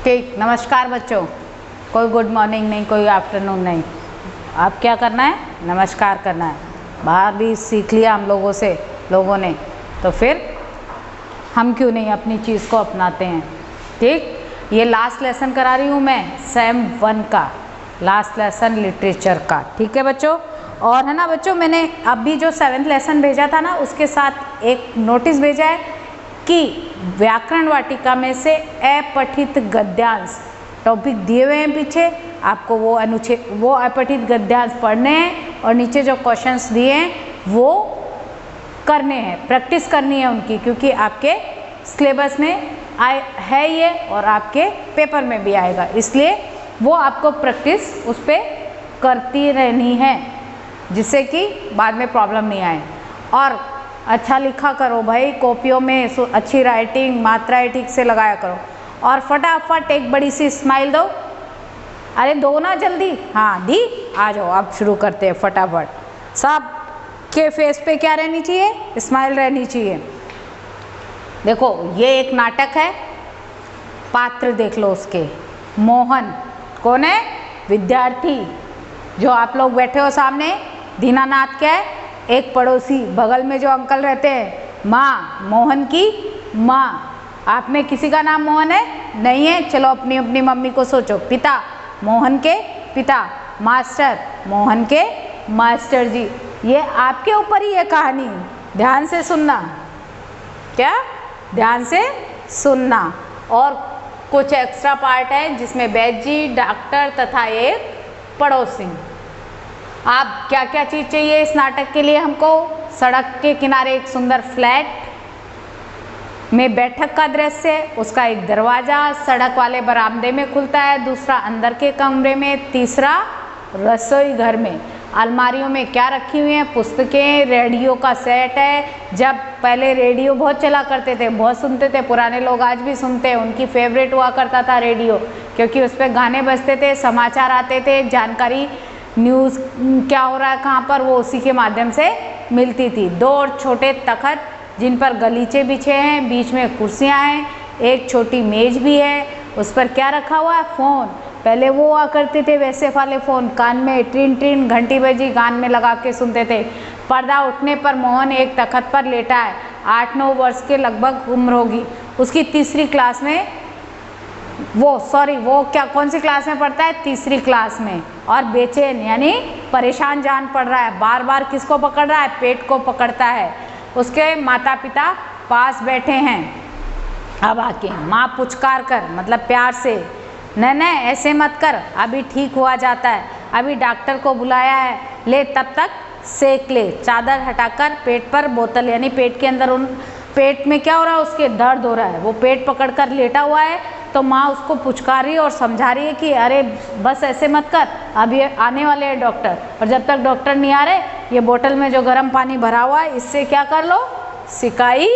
ठीक, नमस्कार बच्चों। कोई गुड मॉर्निंग नहीं, कोई आफ्टरनून नहीं। आप क्या करना है? नमस्कार करना है। बाहर भी सीख लिया हम लोगों ने, तो फिर हम क्यों नहीं अपनी चीज़ को अपनाते हैं। ठीक, ये लास्ट लेसन करा रही हूँ मैं सेम 1 का, लास्ट लेसन लिटरेचर का। ठीक है बच्चों, और है ना बच्चों, मैंने अभी जो 7th लेसन भेजा था ना, उसके साथ एक नोटिस भेजा है कि व्याकरण वाटिका में से अपठित गद्यांश टॉपिक दिए हुए हैं पीछे, आपको वो अपठित गद्यांश पढ़ने हैं और नीचे जो क्वेश्चंस दिए हैं वो करने हैं, प्रैक्टिस करनी है उनकी, क्योंकि आपके सिलेबस में है ये और आपके पेपर में भी आएगा, इसलिए वो आपको प्रैक्टिस उस पर करती रहनी है, जिससे कि बाद में प्रॉब्लम नहीं आए। और अच्छा लिखा करो भाई, कॉपियों में अच्छी राइटिंग, मात्रा ठीक से लगाया करो। और फटाफट एक बड़ी सी स्माइल दो। अरे दो ना जल्दी, हाँ दी, आ जाओ अब शुरू करते हैं फटाफट। सब के फेस पे क्या रहनी चाहिए? स्माइल रहनी चाहिए। देखो ये एक नाटक है, पात्र देख लो उसके। मोहन कौन है? विद्यार्थी। जो आप लोग बैठे हो सामने, दीनानाथ क्या है? एक पड़ोसी, बगल में जो अंकल रहते हैं। माँ, मोहन की माँ। आप में किसी का नाम मोहन है? नहीं है? चलो अपनी अपनी मम्मी को सोचो। पिता, मोहन के पिता। मास्टर, मोहन के मास्टर जी। ये आपके ऊपर ही है कहानी, ध्यान से सुनना। क्या? ध्यान से सुनना। और कुछ एक्स्ट्रा पार्ट है जिसमें वैद्य जी, डॉक्टर तथा एक पड़ोसी। आप क्या क्या चीज़ चाहिए इस नाटक के लिए हमको? सड़क के किनारे एक सुंदर फ्लैट में बैठक का दृश्य, उसका एक दरवाज़ा सड़क वाले बरामदे में खुलता है, दूसरा अंदर के कमरे में, तीसरा रसोई घर में। अलमारियों में क्या रखी हुई हैं? पुस्तकें, रेडियो का सेट है। जब पहले रेडियो बहुत चला करते थे, बहुत सुनते थे, पुराने लोग आज भी सुनते हैं, उनकी फेवरेट हुआ करता था रेडियो, क्योंकि उस पर गाने बजते थे, समाचार आते थे, जानकारी, न्यूज़ क्या हो रहा है कहाँ पर, वो उसी के माध्यम से मिलती थी। 2 छोटे तखत जिन पर गलीचे बिछे हैं, बीच में कुर्सियाँ हैं, एक छोटी मेज भी है, उस पर क्या रखा हुआ है? फ़ोन। पहले वो हुआ करते थे वैसे वाले फ़ोन, कान में ट्रिन ट्रिन घंटी बजी, कान में लगा के सुनते थे। पर्दा उठने पर मोहन एक तखत पर लेटा है, 8-9 वर्ष के लगभग उम्र होगी, उसकी तीसरी क्लास में, वो क्या कौन सी क्लास में पढ़ता है? तीसरी क्लास में। और बेचैन यानी परेशान जान पड़ रहा है, बार बार किसको पकड़ रहा है? पेट को पकड़ता है। उसके माता पिता पास बैठे हैं। अब आके माँ पुचकार कर, मतलब प्यार से, नहीं ऐसे मत कर, अभी ठीक हुआ जाता है, अभी डॉक्टर को बुलाया है, ले तब तक सेक ले। चादर हटाकर पेट पर बोतल, यानी पेट के अंदर, उन पेट में क्या हो रहा है? उसके दर्द हो रहा है, वो पेट पकड़कर लेटा हुआ है, तो माँ उसको पुचकार रही है और समझा रही है कि अरे बस ऐसे मत कर, अभी आने वाले हैं डॉक्टर, और जब तक डॉक्टर नहीं आ रहे, ये बोतल में जो गर्म पानी भरा हुआ है, इससे क्या कर लो? सिकाई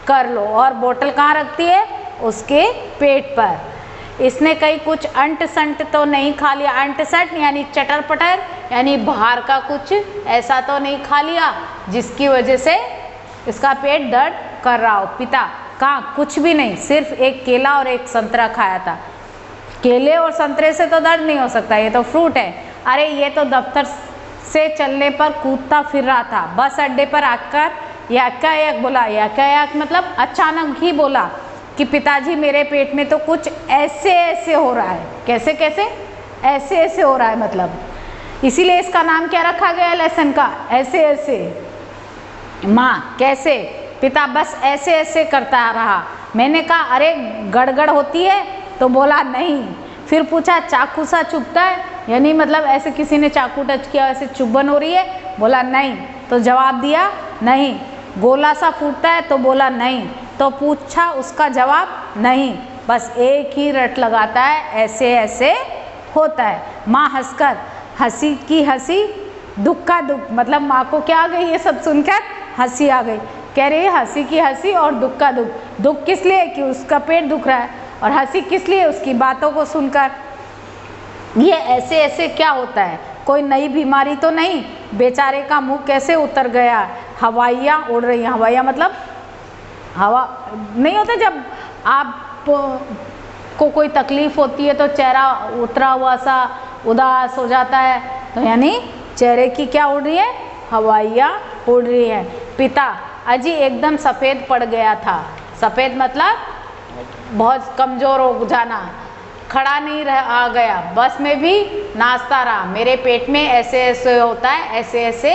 कर लो। और बोतल कहाँ रखती है? उसके पेट पर। इसने कहीं कुछ अंट संट तो नहीं खा लिया? अंट संट यानी चटर पटर, यानी बाहर का कुछ ऐसा तो नहीं खा लिया जिसकी वजह से इसका पेट दर्द कर रहा हो? पिता, कहाँ? कुछ भी नहीं, सिर्फ एक केला और एक संतरा खाया था। केले और संतरे से तो दर्द नहीं हो सकता, ये तो फ्रूट है। अरे ये तो दफ्तर से चलने पर कूदता फिर रहा था, बस अड्डे पर आकर याकायाक बोला। याकायाक मतलब अचानक ही बोला कि पिताजी मेरे पेट में तो कुछ ऐसे ऐसे हो रहा है। कैसे कैसे? ऐसे ऐसे हो रहा है, मतलब इसीलिए इसका नाम क्या रखा गया लेसन का? ऐसे ऐसे। माँ, कैसे? पिता, बस ऐसे ऐसे करता रहा। मैंने कहा अरे गड़गड़ होती है, तो बोला नहीं। फिर पूछा चाकू सा चुभता है, यानी मतलब ऐसे किसी ने चाकू टच किया, ऐसे चुभन हो रही है? बोला नहीं। तो जवाब दिया नहीं। गोला सा फूटता है? तो बोला नहीं। तो पूछा, उसका जवाब नहीं, बस एक ही रट लगाता है, ऐसे ऐसे होता है। माँ हंसकर, हंसी की हंसी, दुख का दुख, मतलब माँ को क्या आ गई ये सब सुनकर? हंसी आ गई। कह रही है हंसी की हंसी और दुख का दुख। दुख किस लिए? कि उसका पेट दुख रहा है, और हंसी किस लिए? उसकी बातों को सुनकर। ये ऐसे ऐसे क्या होता है? कोई नई बीमारी तो नहीं? बेचारे का मुंह कैसे उतर गया? हवाइयाँ उड़ रही हैं। हवाइयाँ मतलब हवा नहीं होता जब आप को कोई तकलीफ होती है तो चेहरा उतरा हुआ सा उदास हो जाता है, तो यानी चेहरे की क्या उड़ रही है, हवाइयाँ उड़ रही है। पिता अजी एकदम सफ़ेद पड़ गया था। सफ़ेद मतलब बहुत कमज़ोर हो जाना, खड़ा नहीं आ गया, बस में भी नाचता रहा, मेरे पेट में ऐसे ऐसे होता है, ऐसे ऐसे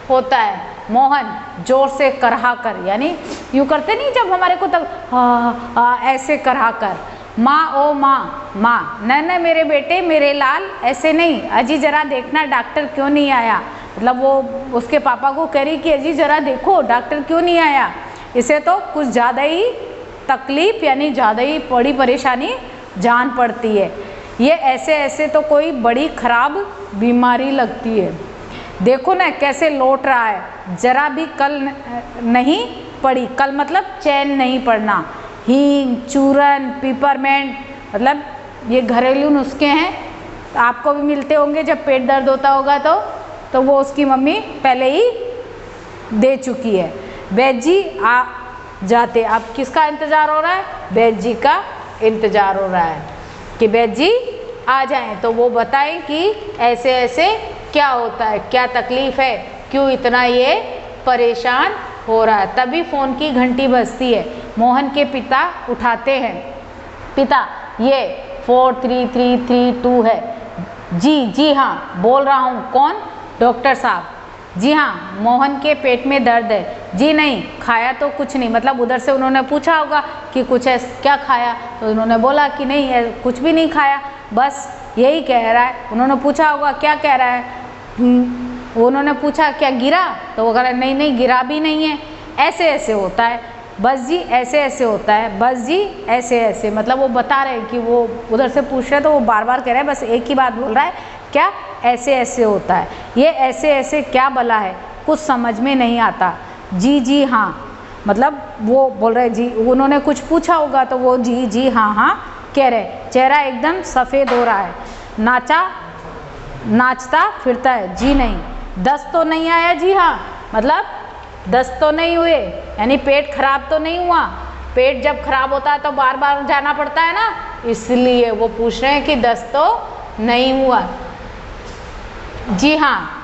होता है। मोहन जोर से करहा कर, यानी यूँ करते नहीं जब हमारे को तक ऐसे करहा कर। माँ ओ माँ, माँ न मेरे बेटे मेरे लाल ऐसे नहीं, अजी ज़रा देखना डॉक्टर क्यों नहीं आया। मतलब वो उसके पापा को कह रही कि अजी ज़रा देखो डॉक्टर क्यों नहीं आया, इसे तो कुछ ज़्यादा ही तकलीफ़ यानी ज़्यादा ही बड़ी परेशानी जान पड़ती है। ये ऐसे ऐसे तो कोई बड़ी ख़राब बीमारी लगती है। देखो ना कैसे लौट रहा है, ज़रा भी कल नहीं पड़ी, कल मतलब चैन नहीं पड़ना। हींग, चूरन, पिपरमेंट मतलब ये घरेलू नुस्खे हैं, आपको भी मिलते होंगे जब पेट दर्द होता होगा तो वो उसकी मम्मी पहले ही दे चुकी है। वैद्य जी आ जाते, अब किसका इंतज़ार हो रहा है, वैद्य जी का इंतज़ार हो रहा है कि वैद्य जी आ जाएं तो वो बताएं कि ऐसे ऐसे क्या होता है, क्या तकलीफ़ है, क्यों इतना ये परेशान हो रहा है। तभी फ़ोन की घंटी बजती है। मोहन के पिता उठाते हैं। पिता ये 43332 है। जी हाँ बोल रहा हूँ। कौन? डॉक्टर साहब। जी हाँ मोहन के पेट में दर्द है। जी नहीं खाया तो कुछ नहीं, मतलब उधर से उन्होंने पूछा होगा कि कुछ है क्या खाया, तो उन्होंने बोला कि नहीं है कुछ भी नहीं खाया, बस यही कह रहा है। उन्होंने पूछा होगा क्या कह रहा है, उन्होंने पूछा क्या गिरा, तो वो कह रहा है नहीं गिरा भी नहीं है, ऐसे ऐसे होता है, बस जी ऐसे ऐसे होता है, बस जी ऐसे ऐसे। मतलब वो बता रहे हैं कि वो उधर से पूछ रहे हैं तो वो बार बार कह रहे हैं, बस एक ही बात बोल रहा है क्या ऐसे ऐसे होता है। ये ऐसे ऐसे क्या भला है, कुछ समझ में नहीं आता। जी हाँ मतलब वो बोल रहे जी, उन्होंने कुछ पूछा होगा तो वो जी हाँ कह रहे। चेहरा एकदम सफ़ेद हो रहा है। नाचता फिरता है। जी नहीं। दस्त तो नहीं आया। जी हाँ मतलब दस्त तो नहीं हुए, यानी पेट खराब तो नहीं हुआ। पेट जब खराब होता है तो बार बार जाना पड़ता है ना, इसलिए वो पूछ रहे हैं कि दस्त तो नहीं हुआ। जी हाँ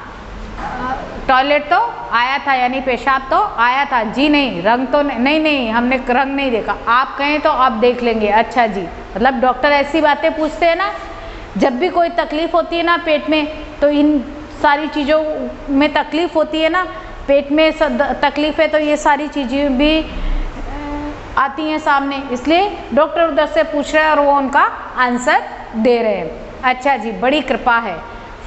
टॉयलेट तो आया था, यानी पेशाब तो आया था। जी नहीं रंग तो नहीं हमने रंग नहीं देखा, आप कहें तो आप देख लेंगे। अच्छा जी। मतलब डॉक्टर ऐसी बातें पूछते हैं ना, जब भी कोई तकलीफ़ होती है ना पेट में, तो इन सारी चीज़ों में तकलीफ़ होती है ना, पेट में तकलीफ़ है तो ये सारी चीज़ें भी आती हैं सामने, इसलिए डॉक्टर उधर से पूछ रहे हैं और वो उनका आंसर दे रहे हैं। अच्छा जी बड़ी कृपा है।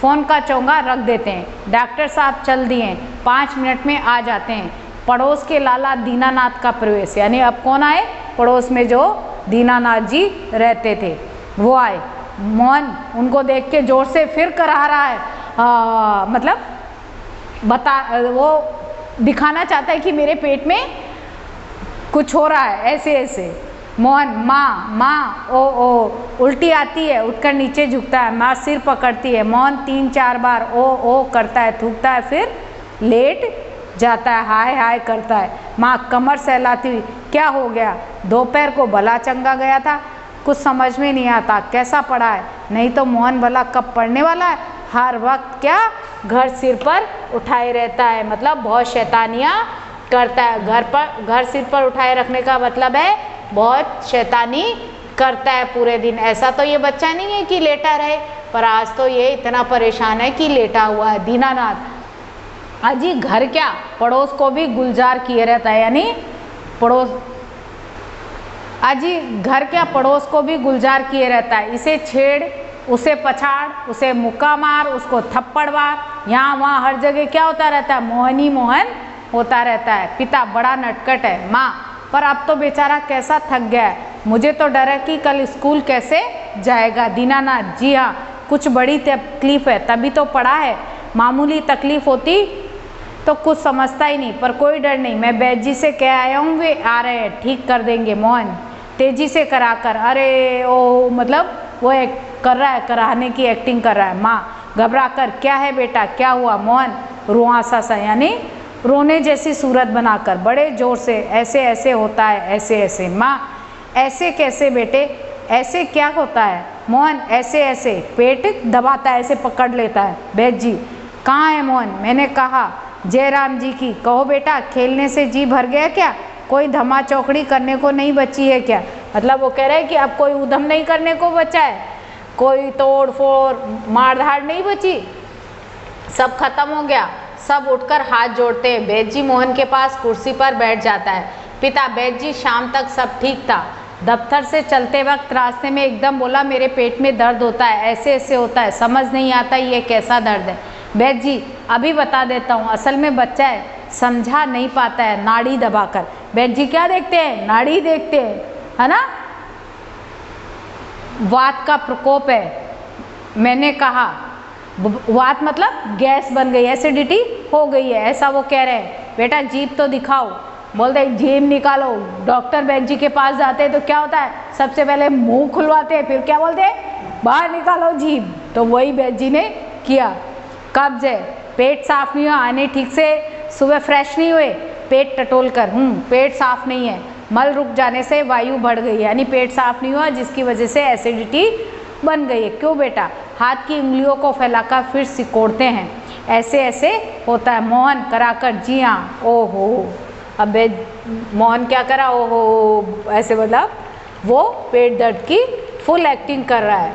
फ़ोन का चोंगा रख देते हैं। डॉक्टर साहब चल दिए, 5 मिनट में आ जाते हैं। पड़ोस के लाला दीनानाथ का प्रवेश, यानी अब कौन आए, पड़ोस में जो दीनानाथ जी रहते थे वो आए। मोहन उनको देख के जोर से फिर करा रहा है, मतलब वो दिखाना चाहता है कि मेरे पेट में कुछ हो रहा है, ऐसे ऐसे। मोहन माँ ओ उल्टी आती है, उठकर नीचे झुकता है। माँ सिर पकड़ती है। मोहन 3-4 बार ओ करता है, थूकता है, फिर लेट जाता है, हाय करता है। माँ कमर सहलाती हुई, क्या हो गया, दोपहर को भला चंगा गया था, कुछ समझ में नहीं आता कैसा पड़ा है, नहीं तो मोहन भला कब पढ़ने वाला है, हर वक्त क्या घर सिर पर उठाए रहता है, मतलब बहुत शैतानियाँ करता है। घर सिर पर उठाए रखने का मतलब है बहुत शैतानी करता है पूरे दिन। ऐसा तो ये बच्चा नहीं है कि लेटा रहे, पर आज तो ये इतना परेशान है कि लेटा हुआ है। दीनानाथ अजी घर क्या पड़ोस को भी गुलजार किए रहता है, यानी पड़ोस अजी घर क्या पड़ोस को भी गुलजार किए रहता है। इसे छेड़, उसे पछाड़, उसे मुक्का मार, उसको थप्पड़ मार, यहाँ वहाँ हर जगह क्या होता रहता है, मोहन ही मोहन होता रहता है। पिता बड़ा नटखट है। माँ पर अब तो बेचारा कैसा थक गया है, मुझे तो डर है कि कल स्कूल कैसे जाएगा। दीनानाथ जी हाँ कुछ बड़ी तकलीफ़ है तभी तो पड़ा है, मामूली तकलीफ़ होती तो कुछ समझता ही नहीं, पर कोई डर नहीं, मैं वैद्य जी से कह आया हूँ, वे आ रहे हैं, ठीक कर देंगे। मोहन तेजी से कराकर, अरे ओ मतलब वो एक कर रहा है, कराने की एक्टिंग कर रहा है। माँ घबरा कर, क्या है बेटा क्या हुआ। मोहन रुआंसा सा, यानी रोने जैसी सूरत बनाकर बड़े जोर से, ऐसे ऐसे होता है, ऐसे ऐसे। माँ ऐसे कैसे बेटे, ऐसे क्या होता है मोहन? ऐसे ऐसे पेट दबाता है, ऐसे पकड़ लेता है। वैद्य जी कहाँ है मोहन? मैंने कहा जयराम जी की। कहो बेटा, खेलने से जी भर गया क्या? कोई धमा चौकड़ी करने को नहीं बची है क्या? मतलब वो कह रहे हैं कि अब कोई उधम नहीं करने को बचा है, कोई तोड़ फोड़ मारधाड़ नहीं बची, सब खत्म हो गया। सब उठकर हाथ जोड़ते हैं। वैद्य जी मोहन के पास कुर्सी पर बैठ जाता है। पिता वैद्य जी, शाम तक सब ठीक था। दफ्तर से चलते वक्त रास्ते में एकदम बोला, मेरे पेट में दर्द होता है, ऐसे ऐसे होता है, समझ नहीं आता ये कैसा दर्द है। वैद्य जी अभी बता देता हूँ, असल में बच्चा है, समझा नहीं पाता है, नाड़ी दबाकर। वैद्य जी क्या देखते हैं? नाड़ी देखते हैं, है ना। वात का प्रकोप है। मैंने कहा वात मतलब गैस बन गई, एसिडिटी हो गई है, ऐसा वो कह रहे हैं। बेटा जीभ तो दिखाओ। बोलते जीभ निकालो। डॉक्टर वैद्य जी के पास जाते हैं तो क्या होता है? सबसे पहले मुंह खुलवाते हैं, फिर क्या बोलते हैं? बाहर निकालो जीभ। तो वही वैद्य जी ने किया। कब्ज है, पेट साफ नहीं हुआ, आने ठीक से सुबह फ्रेश नहीं हुए, पेट टटोल कर, पेट साफ नहीं है, मल रुक जाने से वायु बढ़ गई है, यानी पेट साफ नहीं हुआ जिसकी वजह से एसिडिटी बन गई है। क्यों बेटा? हाथ की उंगलियों को फैलाकर फिर सिकोड़ते हैं, ऐसे ऐसे होता है। मोहन कराकर, जी हाँ। ओहो, अब मोहन क्या करा? ओहो, ऐसे मतलब वो पेट दर्द की फुल एक्टिंग कर रहा है।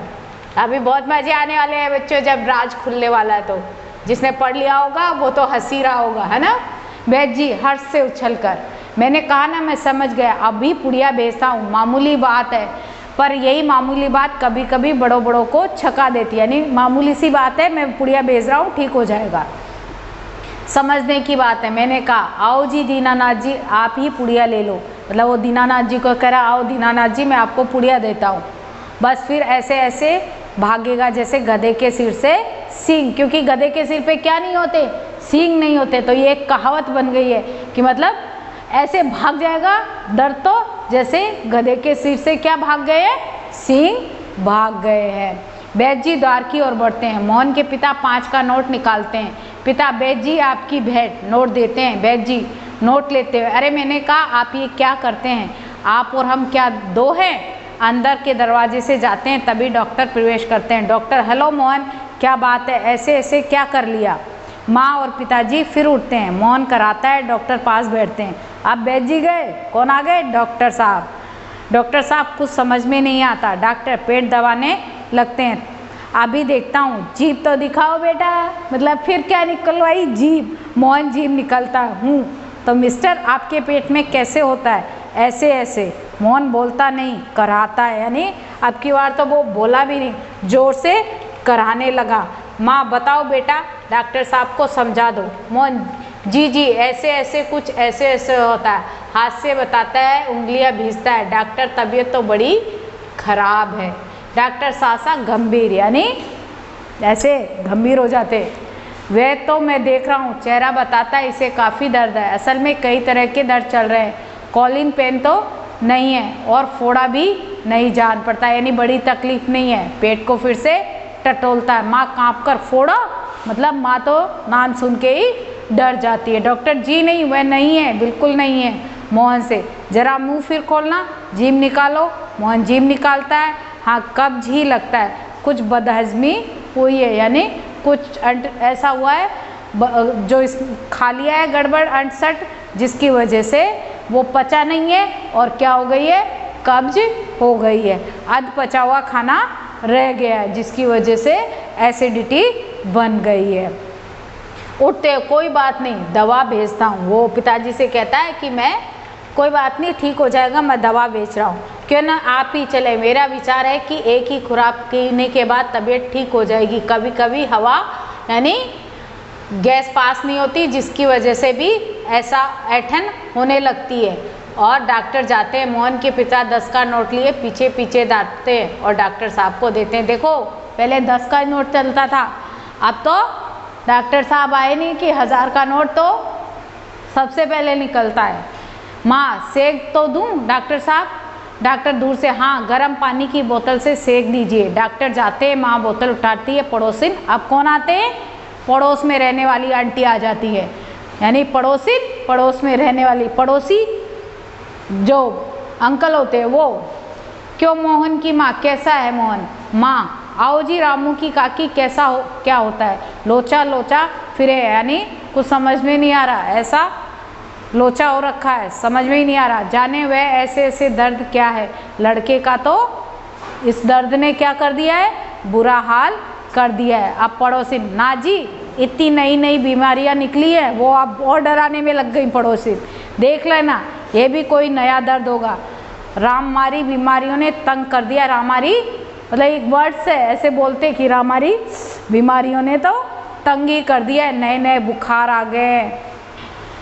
अभी बहुत मजे आने वाले हैं बच्चों, जब राज खुलने वाला है तो जिसने पढ़ लिया होगा वो तो हंसी रहा होगा, है ना। वैद्य जी हर्ष से उछलकर, मैंने कहा ना, मैं समझ गया, अभी पुड़िया भेजता हूँ, मामूली बात है। पर यही मामूली बात कभी कभी बड़ों बड़ों को छका देती है, यानी मामूली सी बात है, मैं पुड़िया भेज रहा हूँ, ठीक हो जाएगा, समझने की बात है। मैंने कहा आओ जी दीनानाथ जी, आप ही पुड़िया ले लो। मतलब वो दीनानाथ जी को कह रहा, आओ दीनानाथ जी मैं आपको पुड़िया देता हूँ। बस फिर ऐसे ऐसे भागेगा जैसे गधे के सिर से सींग, क्योंकि गधे के सिर पे क्या नहीं होते? सींग नहीं होते। तो ये एक कहावत बन गई है कि मतलब ऐसे भाग जाएगा डर तो, जैसे गधे के सिर से क्या भाग गए हैं? सींग भाग गए हैं। वैद्य जी द्वार की ओर बढ़ते हैं। मोहन के पिता 5 का नोट निकालते हैं। पिता वैद्य जी आपकी भेंट, नोट देते हैं। वैद्य जी नोट लेते हुए, अरे मैंने कहा आप ये क्या करते हैं? आप और हम क्या दो हैं? अंदर के दरवाजे से जाते हैं, तभी डॉक्टर प्रवेश करते हैं। डॉक्टर, हेलो मोहन, क्या बात है, ऐसे ऐसे क्या कर लिया? माँ और पिताजी फिर उठते हैं। मोहन कराता है, डॉक्टर पास बैठते हैं। अब वैद्य जी गए, कौन आ गए? डॉक्टर साहब। डॉक्टर साहब कुछ समझ में नहीं आता। डॉक्टर पेट दबाने लगते हैं। अभी देखता हूँ, जीभ तो दिखाओ बेटा। मतलब फिर क्या निकलवाई? जीभ। मोहन जीभ निकलता हूँ। तो मिस्टर आपके पेट में कैसे होता है? ऐसे ऐसे। मोहन बोलता नहीं, कराता है, यानी अब की बार तो वो बोला भी नहीं, जोर से कराने लगा। माँ बताओ बेटा, डॉक्टर साहब को समझा दो। मोहन जी जी ऐसे ऐसे कुछ ऐसे ऐसे होता है। हाथ से बताता है, उंगलियां भीजता है। डॉक्टर तबीयत तो बड़ी खराब है। डॉक्टर सासा गंभीर, यानी ऐसे गंभीर हो जाते। वे तो मैं देख रहा हूँ, चेहरा बताता है इसे काफ़ी दर्द है। असल में कई तरह के दर्द चल रहे हैं। कॉलिंग पेन तो नहीं है और फोड़ा भी नहीं जान पड़ता, यानी बड़ी तकलीफ नहीं है। पेट को फिर से टटोलता है। माँ काँप कर, फोड़ा मतलब माँ तो नाम सुन के ही डर जाती है। डॉक्टर जी नहीं, वह नहीं है, बिल्कुल नहीं है। मोहन से, जरा मुंह फिर खोलना, जीभ निकालो। मोहन जीभ निकालता है। हाँ, कब्ज ही लगता है, कुछ बदहजमी हुई है, यानी कुछ ऐसा हुआ है जो इस खा लिया है गड़बड़ अंटसट, जिसकी वजह से वो पचा नहीं है और क्या हो गई है? कब्ज हो गई है। अध पचा हुआ खाना रह गया है, जिसकी वजह से एसिडिटी बन गई है। उठते, कोई बात नहीं, दवा भेजता हूँ। वो पिताजी से कहता है कि मैं, कोई बात नहीं, ठीक हो जाएगा, मैं दवा बेच रहा हूँ, क्यों ना आप ही चले। मेरा विचार है कि एक ही खुराक पीने के बाद तबीयत ठीक हो जाएगी। कभी कभी हवा यानी गैस पास नहीं होती, जिसकी वजह से भी ऐसा ऐठन होने लगती है। और डॉक्टर जाते हैं। मोहन के पिता 10 का नोट लिए पीछे पीछे डांटते हैं और डॉक्टर साहब को देते हैं। देखो, पहले 10 का नोट चलता था, अब तो डॉक्टर साहब आए नहीं कि 1000 का नोट तो सबसे पहले निकलता है। माँ सेक तो दूँ डॉक्टर साहब? डॉक्टर दूर से, हाँ, गर्म पानी की बोतल से सेक दीजिए। डॉक्टर जाते हैं, माँ बोतल उठाती है। पड़ोसिन, अब कौन आते हैं? पड़ोस में रहने वाली आंटी आ जाती है, यानी पड़ोसिन, पड़ोस में रहने वाली। पड़ोसी जो अंकल होते हैं वो क्यों मोहन की माँ, कैसा है मोहन? माँ, आओ जी रामू की काकी, कैसा हो, क्या होता है? लोचा लोचा फिरे, यानी कुछ समझ में नहीं आ रहा, ऐसा लोचा हो रखा है, समझ में ही नहीं आ रहा। जाने वह ऐसे ऐसे दर्द क्या है, लड़के का तो इस दर्द ने क्या कर दिया है, बुरा हाल कर दिया है। अब पड़ोसी, ना जी इतनी नई नई बीमारियां निकली है, वो अब और डराने में लग गई पड़ोसी, देख लेना ये भी कोई नया दर्द होगा। राममारी बीमारियों ने तंग कर दिया, रामारी मतलब एक वर्ड से ऐसे बोलते कि रामारी बीमारियों ने तो तंग ही कर दिया है, नए नए बुखार आ गए।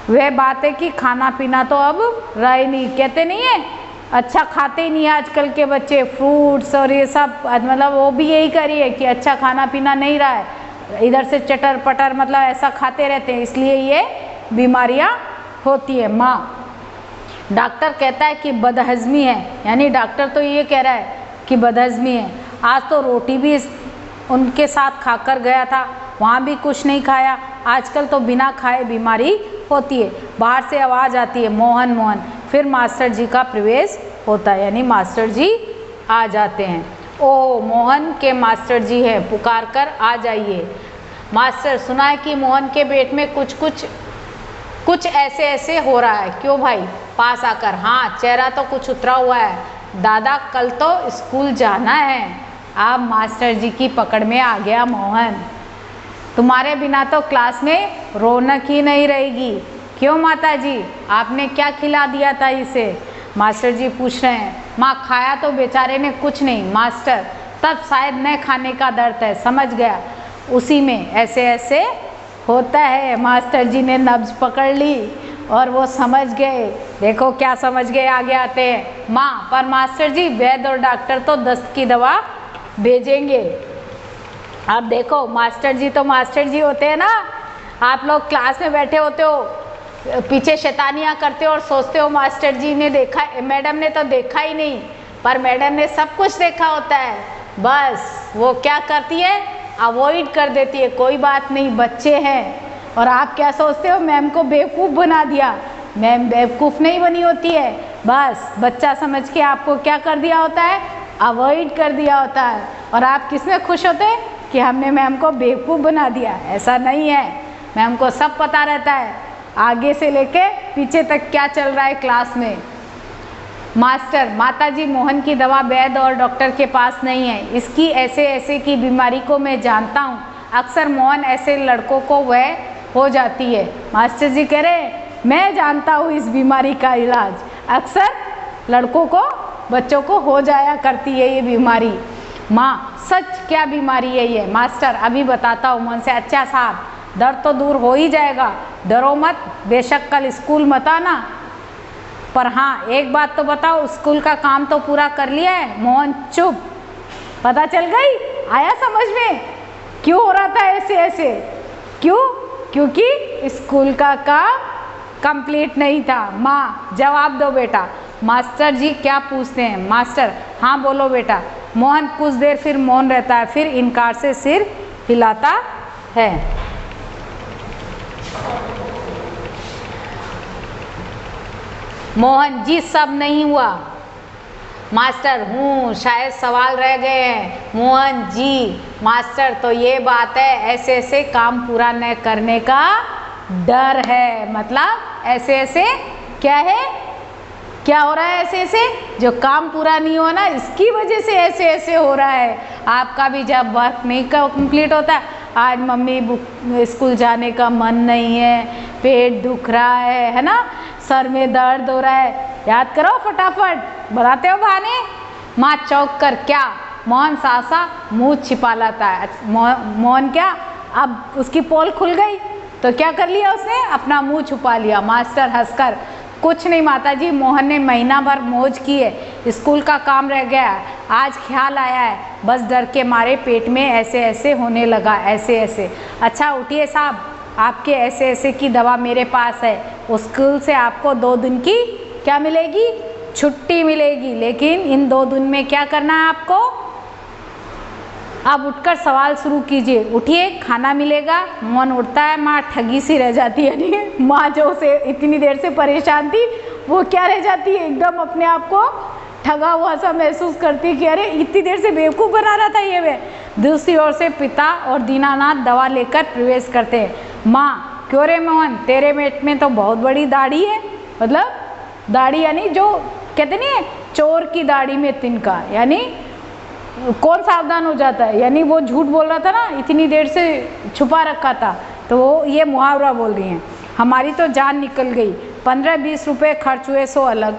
वह बात है कि खाना पीना तो अब रहा ही नहीं, कहते नहीं है अच्छा खाते ही नहीं आजकल के बच्चे, फ्रूट्स और ये सब, मतलब वो भी यही करिए कि अच्छा खाना पीना नहीं रहा है, इधर से चटर पटर मतलब ऐसा खाते रहते हैं, इसलिए ये बीमारियां होती है। माँ, डॉक्टर कहता है कि बदहजमी है, यानी डॉक्टर तो ये कह रहा है कि बदहजमी है। आज तो रोटी भी उनके साथ खाकर गया था, वहाँ भी कुछ नहीं खाया, आजकल तो बिना खाए बीमारी होती है। बाहर से आवाज़ आती है मोहन मोहन, फिर मास्टर जी का प्रवेश होता है, यानी मास्टर जी आ जाते हैं। ओ मोहन के मास्टर जी हैं, पुकार कर आ जाइए। मास्टर, सुना है कि मोहन के पेट में कुछ ऐसे ऐसे हो रहा है, क्यों भाई? पास आकर, हाँ चेहरा तो कुछ उतरा हुआ है। दादा कल तो स्कूल जाना है। अब मास्टर जी की पकड़ में आ गया मोहन, तुम्हारे बिना तो क्लास में रौनक ही नहीं रहेगी। क्यों माता जी, आपने क्या खिला दिया था इसे? मास्टर जी पूछ रहे हैं। माँ, खाया तो बेचारे ने कुछ नहीं मास्टर, तब शायद न खाने का दर्द है, समझ गया, उसी में ऐसे ऐसे होता है। मास्टर जी ने नब्ज पकड़ ली और वो समझ गए, देखो क्या समझ गए, आगे आते हैं। माँ, पर मास्टर जी वैद्य और डॉक्टर तो दस्त की दवा भेजेंगे। अब देखो मास्टर जी तो मास्टर जी होते हैं ना, आप लोग क्लास में बैठे होते हो, पीछे शैतानियाँ करते हो और सोचते हो मास्टर जी ने देखा, मैडम ने तो देखा ही नहीं, पर मैडम ने सब कुछ देखा होता है। बस वो क्या करती है, अवॉइड कर देती है, कोई बात नहीं बच्चे हैं। और आप क्या सोचते हो, मैम को बेवकूफ़ बना दिया। मैम बेवकूफ़ नहीं बनी होती है, बस बच्चा समझ के आपको क्या कर दिया होता है, अवॉइड कर दिया होता है। और आप किस में खुश होते हैं कि हमने मैम को बेवकूफ़ बना दिया? ऐसा नहीं है, मैम को सब पता रहता है, आगे से लेके पीछे तक क्या चल रहा है क्लास में। मास्टर, माताजी मोहन की दवा वैद्य और डॉक्टर के पास नहीं है, इसकी ऐसे ऐसे की बीमारी को मैं जानता हूँ, अक्सर मोहन ऐसे लड़कों को वह हो जाती है। मास्टर जी कह रहे मैं जानता हूँ इस बीमारी का इलाज, अक्सर लड़कों को बच्चों को हो जाया करती है ये बीमारी। माँ, सच क्या बीमारी है ये? मास्टर, अभी बताता हूँ मोहन से। अच्छा साहब, दर्द तो दूर हो ही जाएगा, डरो मत, बेशक कल स्कूल मत आना, पर हाँ एक बात तो बताओ, स्कूल का काम तो पूरा कर लिया है? मोहन चुप, पता चल गई, आया समझ में क्यों हो रहा था ऐसे ऐसे? क्यों? क्योंकि स्कूल का काम कंप्लीट नहीं था। माँ, जवाब दो बेटा। मास्टर जी क्या पूछते हैं? मास्टर, हाँ बोलो बेटा। मोहन कुछ देर फिर मौन रहता है, फिर इनकार से सिर हिलाता है। मोहन जी, सब नहीं हुआ। मास्टर, हूँ, शायद सवाल रह गए हैं। मोहन जी, मास्टर तो ये बात है, ऐसे ऐसे काम पूरा न करने का डर है। मतलब ऐसे ऐसे क्या है, क्या हो रहा है? ऐसे ऐसे जो काम पूरा नहीं हुआ ना, इसकी वजह से ऐसे ऐसे हो रहा है। आपका भी जब वर्क नहीं कंप्लीट होता, आज मम्मी स्कूल जाने का मन नहीं है, पेट दुख रहा है ना, सर में दर्द हो रहा है, याद करो फटाफट, बनाते हो बहाने। माँ चौंक कर, क्या? मोहन सासा मुंह छिपा लाता है। मोहन क्या, अब उसकी पोल खुल गई तो क्या कर लिया उसने, अपना मुंह छुपा लिया। मास्टर हंसकर, कुछ नहीं माताजी, मोहन ने महीना भर मौज की है, स्कूल का काम रह गया है, आज ख्याल आया है, बस डर के मारे पेट में ऐसे ऐसे होने लगा, ऐसे ऐसे। अच्छा उठिए साहब, आपके ऐसे ऐसे की दवा मेरे पास है, उस स्कूल से आपको 2 दिन की क्या मिलेगी, छुट्टी मिलेगी। लेकिन इन 2 दिन में क्या करना है आपको? अब उठकर सवाल शुरू कीजिए। उठिए, खाना मिलेगा। मोहन उठता है, माँ ठगी सी रह जाती है। नहीं, माँ जो उसे इतनी देर से परेशान थी वो क्या रह जाती है, एकदम अपने आप को ठगा हुआ सा महसूस करती कि अरे इतनी देर से बेवकूफ़ बना रहा था ये वे। दूसरी ओर से पिता और दीनानाथ दवा लेकर प्रवेश करते हैं। माँ, क्यों रे मोहन, तेरे पेट में तो बहुत बड़ी दाढ़ी है। मतलब दाढ़ी यानी जो कहते नहीं है चोर की दाढ़ी में तिनका, यानी कौन सावधान हो जाता है, यानी वो झूठ बोल रहा था ना, इतनी देर से छुपा रखा था, तो वो ये मुहावरा बोल रही हैं। हमारी तो जान निकल गई, 15-20 रुपये खर्च हुए सो अलग,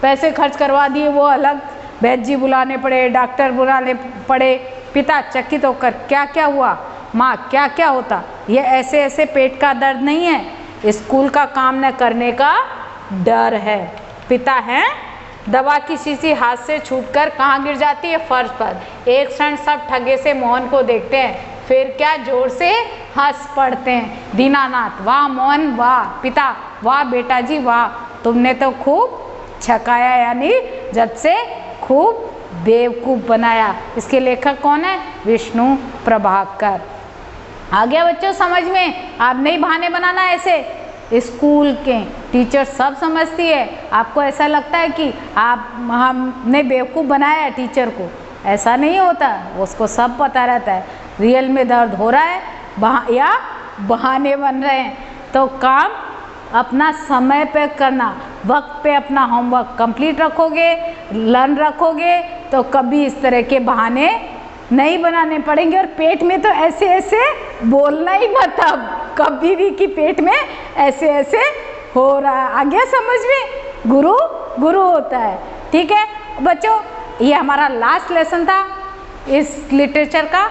पैसे खर्च करवा दिए वो अलग, वैद्य जी बुलाने पड़े, डॉक्टर बुलाने पड़े। पिता चकित होकर, क्या क्या हुआ माँ, क्या क्या होता? ये ऐसे ऐसे पेट का दर्द नहीं है, स्कूल का काम न करने का डर है। पिता हैं, दवा की शीशी हाथ से छूटकर कहाँ गिर जाती है? फर्श पर। एक क्षण सब ठगे से मोहन को देखते हैं, फिर क्या जोर से हंस पड़ते हैं। दीनानाथ, वाह मोहन वाह, पिता, वाह बेटा जी वाह, तुमने तो खूब छकाया, यानी जब से खूब बेवकूफ़ बनाया। इसके लेखक कौन है? विष्णु प्रभाकर। आ गया बच्चों समझ में? आप नहीं बहाने बनाना ऐसे। स्कूल के टीचर सब समझती है। आपको ऐसा लगता है कि हमने बेवकूफ़ बनाया है टीचर को, ऐसा नहीं होता, उसको सब पता रहता है रियल में दर्द हो रहा है या बहाने बन रहे हैं। तो काम अपना समय पे करना, वक्त पे अपना होमवर्क कंप्लीट रखोगे, लर्न रखोगे, तो कभी इस तरह के बहाने नहीं बनाने पड़ेंगे। और पेट में तो ऐसे ऐसे बोलना ही मत अब कभी भी कि पेट में ऐसे ऐसे हो रहा है। आ गया समझ में? गुरु गुरु होता है। ठीक है बच्चों, ये हमारा लास्ट लेसन था इस लिटरेचर का,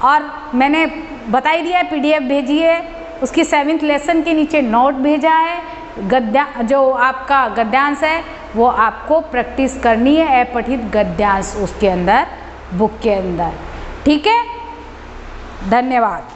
और मैंने बता ही दिया, PDF भेजी है, उसकी 7th लेसन के नीचे नोट भेजा है। जो आपका गद्यांश है वो आपको प्रैक्टिस करनी है, अपठित गद्यांश उसके अंदर, बुक के अंदर। ठीक है, धन्यवाद।